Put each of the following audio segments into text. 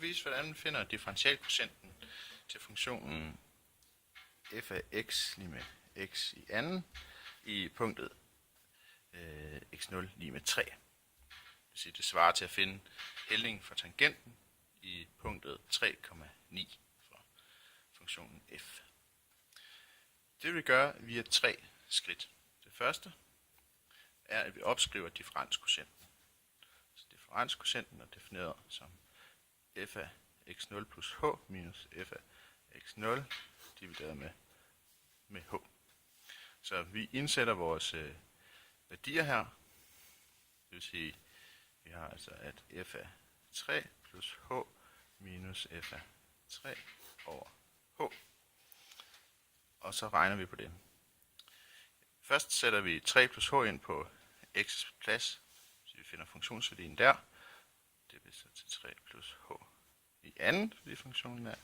vil vise, hvordan man finder differentialkvotienten til funktionen f af x lige med x i anden i punktet x0 lige med 3. Det vil sige, det svarer til at finde hældningen for tangenten i punktet 3,9 for funktionen f. Det vil vi gøre via 3 skridt. Det første er, at vi opskriver differenskvotienten. Så differenskvotienten er defineret som f af x0 plus h minus f af x0 divideret med h. Så vi indsætter vores værdier her. Det vil sige, vi har altså at f af 3 plus h minus f af 3 over h. Og så regner vi på det. Først sætter vi 3 plus h ind på x plads, så vi finder funktionsværdien der. Det vil så til 3 plus h i anden, fordi funktionen er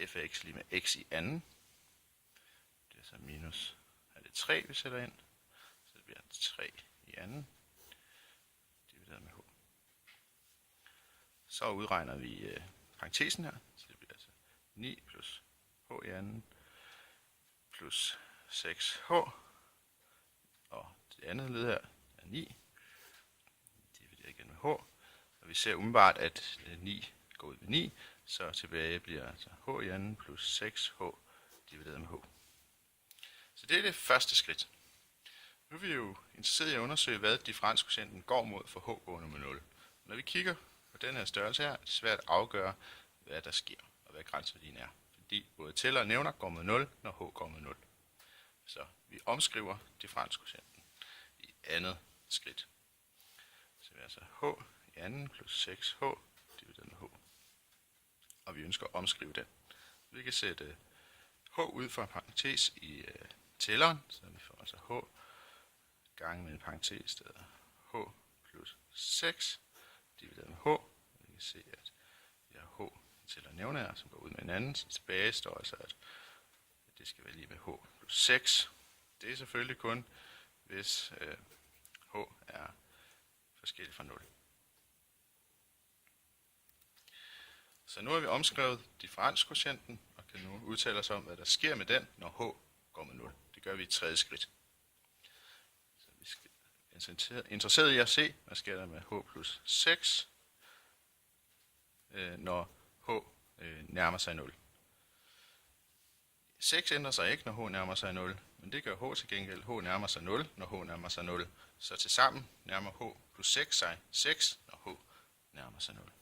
f af x lige med x i anden. Det er så minus, er det 3 vi sætter ind, så det bliver 3 i anden, divideret med h. Så udregner vi parentesen her, så det bliver altså 9 plus h i anden, plus 6h, og det andet led her er 9, divideret igen med h, og vi ser umiddelbart, at 9 går ud med 9, så tilbage bliver altså h i anden plus 6h divideret med h. Så det er det første skridt. Nu er vi jo interesseret i at undersøge, hvad differenskvotienten går mod for h gående med 0. Når vi kigger på den her størrelse her, er det svært at afgøre, hvad der sker, og hvad grænseværdien er. Fordi både tæller og nævner går med 0, når h går med 0. Så vi omskriver differenskvotienten i andet skridt. Så vi har altså h i anden plus 6h divideret med h. Og vi ønsker at omskrive den. Vi kan sætte h ud for en parentes i tælleren, så vi får altså h gange med en parentes, der er h plus 6 divideret med h. Vi kan se, at vi har h tæller nævner her, som går ud med en anden, så tilbage står altså, at det skal være lige med h plus 6. Det er selvfølgelig kun, hvis h er forskelligt fra 0. Så nu har vi omskrevet differenskvotienten, og kan nu udtale os om, hvad der sker med den, når h går med 0. Det gør vi i tredje skridt. Så vi er interesseret i at se, hvad sker der med h plus 6, når h nærmer sig 0. 6 ændrer sig ikke, når h nærmer sig 0, men det gør h til gengæld. H nærmer sig 0, når h nærmer sig 0. Så tilsammen nærmer h plus 6 sig 6, når h nærmer sig 0. Det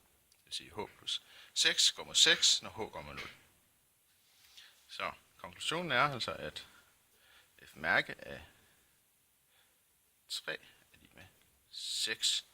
vil sige, h plus 6 går mod 6, når h går mod 0. Så konklusionen er altså, at f mærke af 3 er lige med 6.